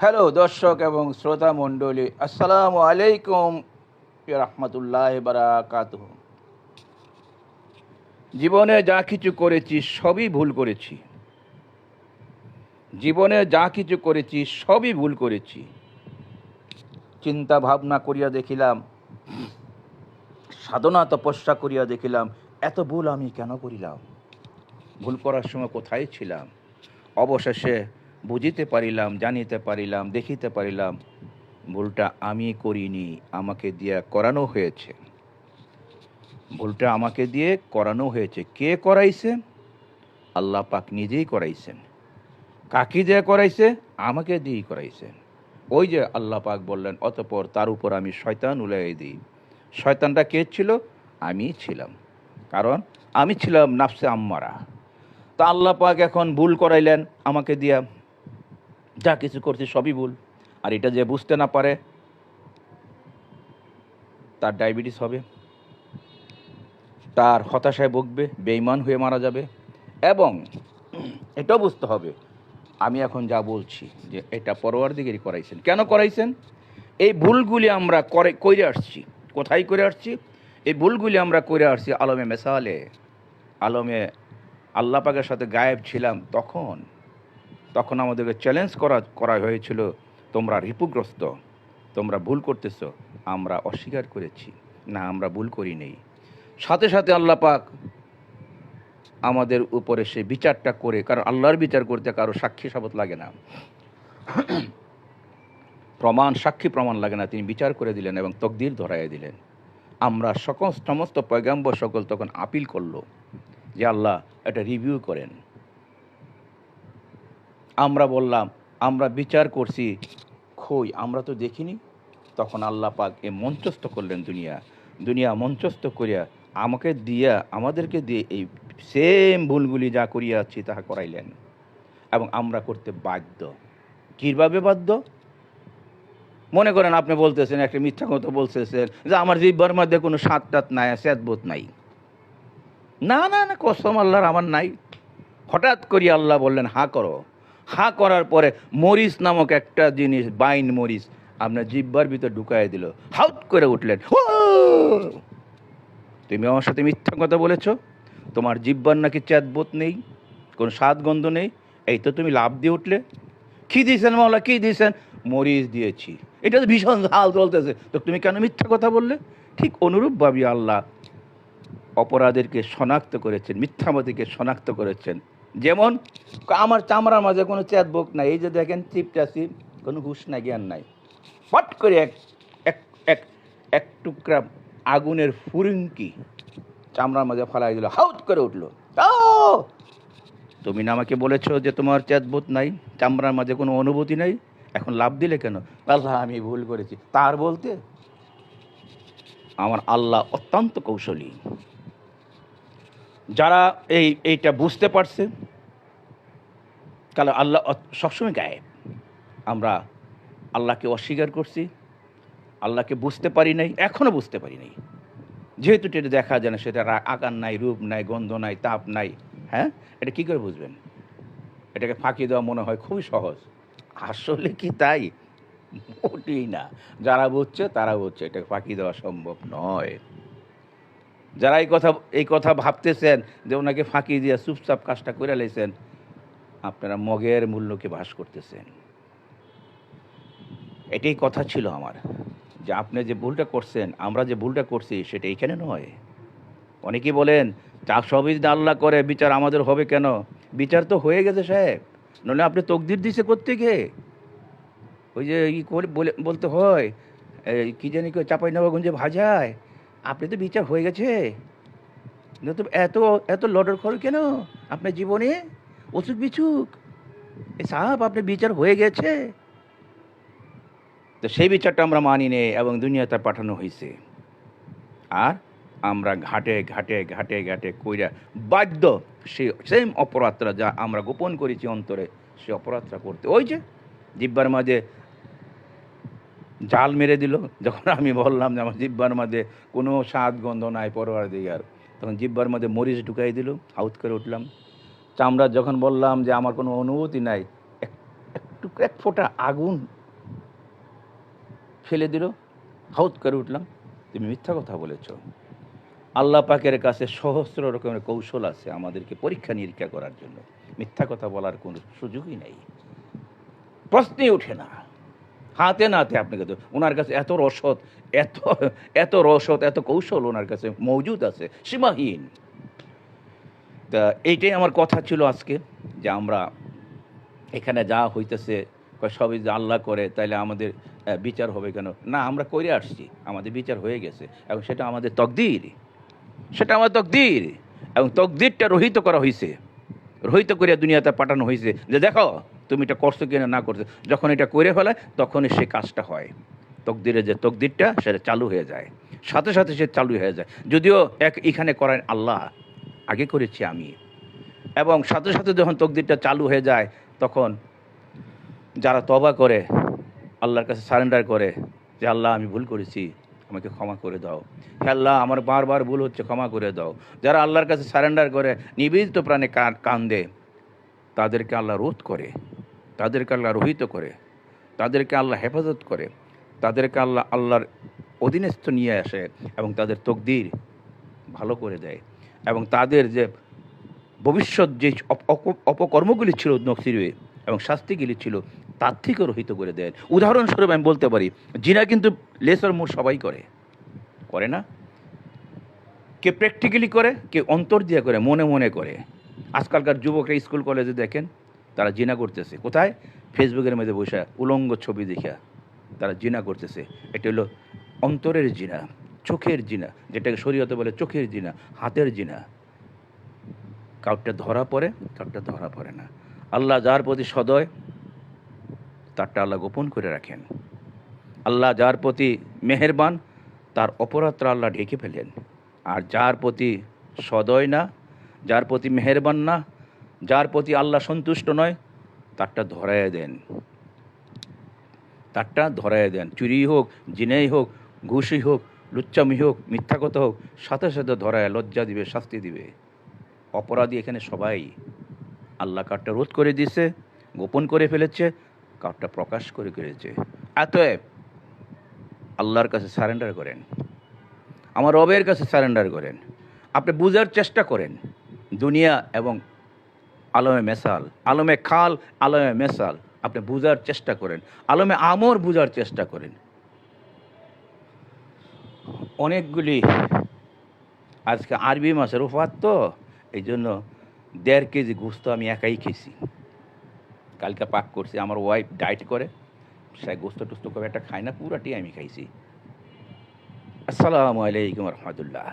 Hello দর্শক এবং শ্রোতা মণ্ডলী, আসসালামু আলাইকুম রহমতুল্লাহ বারাকাতুহ। জীবনে যা কিছু করেছি সবই ভুল করেছি। জীবনে যা কিছু করেছি সবই ভুল করেছি। চিন্তা ভাবনা করিয়া দেখিলাম, সাধনা তপস্যা করিয়া দেখিলাম, এত ভুল আমি কেন করিলাম? ভুল করার সময় কোথায় ছিলাম? অবশেষে বুঝিতে পারিলাম, জানিতে পারিলাম, দেখিতে পারিলাম ভুলটা আমি করিনি, আমাকে দিয়া করানো হয়েছে। ভুলটা আমাকে দিয়ে করানো হয়েছে। কে করাইছে? আল্লাহ পাক নিজেই করাইছেন। কাকে দিয়ে করাইছে? আমাকে দিয়েই করাইছেন। ওই যে আল্লাহ পাক বললেন, অতঃপর তার উপর আমি শয়তান উলাই দিই। শয়তানটা কে ছিল? আমি ছিলাম। কারণ আমি ছিলাম নাফসে আম্মারা। তা আল্লাহ পাক এখন ভুল করাইলেন আমাকে দিয়া। যা কিছু করছি সবই ভুল। আর এটা যে বুঝতে না পারে তার ডায়াবেটিস হবে, তার হতাশায় ভুগবে, বেঈমান হয়ে মারা যাবে। এবং এটাও বুঝতে হবে, আমি এখন যা বলছি যে এটা পরওয়ারদিগারই করাইছেন। কেন করাইছেন? এই ভুলগুলি আমরা করে আসছি। কোথায় করে আসছি? এই ভুলগুলি আমরা করে আসছি আলমে মেসালে, আলমে আল্লাহ পাকের সাথে গায়েব ছিলাম। তখন আমাদেরকে চ্যালেঞ্জ করা হয়েছিল, তোমরা রিপুগ্রস্ত, তোমরা ভুল করতেছ। আমরা অস্বীকার করেছি, না আমরা ভুল করি নেই। সাথে সাথে আল্লাহ পাক আমাদের উপরে সেই বিচারটা করে, কারণ আল্লাহর বিচার করতে কারো সাক্ষী সাবত লাগে না, সাক্ষী প্রমাণ লাগে না। তিনি বিচার করে দিলেন এবং তকদির ধরাইয়া দিলেন। আমরা সমস্ত পয়গাম্বর সকল তখন আপিল করলো যে আল্লাহ এটা রিভিউ করেন। আমরা বললাম আমরা বিচার করছি, আমরা তো দেখিনি। তখন আল্লাহ পাক এ মঞ্চস্থ করলেন, দুনিয়া মঞ্চস্থ করিয়া আমাদেরকে দিয়ে এই সেম ভুলগুলি যা করিয়াছি তাহা করাইলেন এবং আমরা করতে বাধ্য। কীভাবে বাধ্য? মনে করেন আপনি বলতেছেন, একটা মিথ্যা কথা বলতেছেন যে আমার জিহ্বার মধ্যে কোনো স্বাদ টাত নাই, স্যাদবোধ নাই। না না না, কসম আল্লাহর আমার নাই। হঠাৎ করিয়া আল্লাহ বললেন হা করো। হা করার পরে মরিচ নামক একটা জিনিস, বাইন মরিচ, আপনার জিহ্বার ভিতর ঢুকাই দিল। হাউট করে উঠলেন, ও তুমি আমার সাথে মিথ্যা কথা বলেছ, তোমার জিহ্বার নাকি চ্যাদবোধ নেই, কোনো স্বাদ গন্ধ নেই, এই তো তুমি লাভ দিয়ে উঠলে। কী দিয়েছেন মাওলা, কী দিয়েছেন? মরিচ দিয়েছি, এটা তো ভীষণ ঝাল চলতেছে, তো তুমি কেন মিথ্যা কথা বললে? ঠিক অনুরূপভাবে আল্লাহ অপরাধীকে শনাক্ত করেছেন, মিথ্যাবাদীকে শনাক্ত করেছেন। যেমন আমার চামড়ার মাঝে কোনো চ্যাদবোক নাই, এই যে দেখেন চিপটাছি, কোনো হুঁশ নাই, জ্ঞান নাই। পট করে এক এক এক এক টুকরা আগুনের ফুরিঙ্কি চামড়ার মাঝে ফালাই দিল, হাউট করে উঠলো। তুমি না আমাকে বলেছো যে তোমার চ্যাদবোধ নাই, চামড়ার মাঝে কোনো অনুভূতি নাই, এখন লাভ দিলে কেন? আল্লাহ আমি ভুল করেছি। তার বলতে আমার আল্লাহ অত্যন্ত কৌশলী। যারা এইটা বুঝতে পারছে, কারণ আল্লাহ সবসময় গায়েব। আমরা আল্লাহকে অস্বীকার করছি, আল্লাহকে বুঝতে পারি নাই, এখনও বুঝতে পারি নাই। যেহেতু এটা দেখা যায় না, সেটা আকার নাই, রূপ নাই, গন্ধ নাই, তাপ নাই, হ্যাঁ, এটা কী করে বুঝবেন? এটাকে ফাঁকি দেওয়া মনে হয় খুবই সহজ, আসলে কি তাই? মোটেই না। যারা বুঝছে তারা বুঝছে এটাকে ফাঁকি দেওয়া সম্ভব নয়। যারা এই কথা ভাবতেছেন যে ওনাকে ফাঁকি দিয়ে চুপচাপ কাজটা করে লেছেন, আপনারা মগের মূল্যকে ভাস করতেছেন। এটাই কথা ছিল আমার, যে আপনি যে ভুলটা করছেন, আমরা যে ভুলটা করছি সেটা এইখানে নয়। অনেকেই বলেন যা সবই যদি আল্লাহ করে, বিচার আমাদের হবে কেন? বিচার তো হয়ে গেছে সাহেব, নইলে আপনি তকদির দিছে কোত্থেকে? ওই যে বলতে হয়, কী জানি চাঁপাইনবাবগঞ্জে ভাজায়, আপনি তো বিচার হয়ে গেছে, তো এত এত লডর খর কেন আপনার জীবনে? অসুখ বিছুক সাহাব, আপনার বিচার হয়ে গেছে। তো সেই বিচারটা আমরা মানি নেই এবং দুনিয়াতে পাঠানো হয়েছে। আর আমরা ঘাটে ঘাটে ঘাটে ঘাটে কইরা বাধ্য সেই সেম অপরাধটা যা আমরা গোপন করেছি অন্তরে, সে অপরাধটা করতে। ওই যে জিব্বার মাঝে জাল মেরে দিল, যখন আমি বললাম যে আমার জিব্বার মাঝে কোনো স্বাদ গন্ধ নাই পরওয়ারদিগার, তখন জিব্বার মাঝে মরিচ ঢুকাই দিল, হাউত করে উঠলাম। চামড়া যখন বললাম যে আমার কোনো অনুভূতি নাই, একটু এক ফোঁটা আগুন ফেলে দিল, হাউত করে উঠলাম, তুমি মিথ্যা কথা বলেছ। আল্লাহ পাকের কাছে সহস্র রকমের কৌশল আছে আমাদেরকে পরীক্ষা নিরীক্ষা করার জন্য। মিথ্যা কথা বলার কোনো সুযোগই নেই, প্রশ্নই ওঠে না। হাতে নাতে আপনাকে তো ওনার কাছে এত রসদ, এত এত রসদ, এত কৌশল ওনার কাছে মজুদ আছে, সীমাহীন। তা এইটাই আমার কথা ছিল আজকে, যে আমরা এখানে যা হইতেছে সবই যে আল্লাহ করে, তাইলে আমাদের বিচার হবে কেন? না, আমরা করে আসছি, আমাদের বিচার হয়ে গেছে, এবং সেটা আমাদের তকদির, সেটা আমার তকদির, এবং তকদিরটা রহিত করা হয়েছে, রহিত করে দুনিয়াতে পাঠানো হয়েছে যে দেখো তুমি এটা করছো কিনা না করছো। যখন এটা করে ফেলায় তখনই সে কাজটা হয়, তকদিরে যে তকদিরটা সেটা চালু হয়ে যায়, সাথে সাথে সে চালু হয়ে যায়। যদিও এখানে করেন আল্লাহ, আগে করেছি আমি, এবং সাথে সাথে যখন তকদিরটা চালু হয়ে যায় তখন যারা তওবা করে, আল্লাহর কাছে সারেন্ডার করে যে আল্লাহ আমি ভুল করেছি, আমাকে ক্ষমা করে দাও, হে আল্লাহ আমার বারবার ভুল হচ্ছে, ক্ষমা করে দাও। যারা আল্লাহর কাছে সারেন্ডার করে, নিবেদিত প্রাণে কান্দে, তাদেরকে আল্লাহ রোধ করে, তাদেরকে আল্লাহ রহিত করে, তাদেরকে আল্লাহ হেফাজত করে, তাদেরকে আল্লাহ আল্লাহর অধীনস্থ নিয়ে আসে, এবং তাদের তকদির ভালো করে দেয়, এবং তাদের যে ভবিষ্যৎ যে অপকর্মগুলি ছিল নসিবে এবং শাস্তিগুলি ছিল তার থেকে রহিত করে দেন। উদাহরণস্বরূপ আমি বলতে পারি, জিনা কিন্তু লেসর মোর সবাই করে, করে না? কে প্র্যাকটিক্যালি করে, কে অন্তর দিয়ে করে, মনে মনে করে। আজকালকার যুবকরা স্কুল কলেজে দেখেন তারা জিনা করতেছে, কোথায়? ফেসবুকের মধ্যে বসে উলঙ্গ ছবি দেখা তারা জিনা করতেছে। এটা হলো অন্তরের জিনা, চোখের জিনা, যেটাকে শরীয়তে বলে চোখের জিনা, হাতের জিনা। কাউটা ধরা পড়ে, কাউটা ধরা পড়ে না। আল্লাহ যার প্রতি সদয় তারটা আল্লাহ গোপন করে রাখেন। আল্লাহ যার প্রতি মেহেরবান তার অপরাধটা আল্লাহ ঢেকে ফেলেন। আর যার প্রতি সদয় না, যার প্রতি মেহেরবান না, যার প্রতি আল্লাহ সন্তুষ্ট নয়, তারটা ধরাইয়া দেন, তারটা ধরাইয়া দেন। চুরি হোক, জিনাই হোক, ঘুষই হোক, লুচ্চামি হোক, মিথ্যা কথা হোক, সাথে সাথে ধরায় লজ্জা দিবে, শাস্তি দিবে। অপরাধী এখানে সবাই। আল্লাহ কারটা রোধ করে দিয়েছে, গোপন করে ফেলেছে, কারটা প্রকাশ করে করেছে। অতএব আল্লাহর কাছে সারেন্ডার করেন, আমার রবের কাছে সারেন্ডার করেন। আপনি বুঝার চেষ্টা করেন দুনিয়া এবং আলমে মেসাল, আলমে খাল, আলমে মেসাল, আপনি বুঝার চেষ্টা করেন, আলমে আমর বুঝার চেষ্টা করেন। অনেকগুলি আজকে আরবি মাসের উফাত, তো এই জন্য 1.5 কেজি গোস্ত আমি একাই খেয়েছি। কালকে পাক করছি, আমার ওয়াইফ ডায়েট করে, সে গোস্ত টোস্ত করে একটা খায় না, পুরাটি আমি খাইছি। আসসালামু আলাইকুম রহমতুল্লাহ।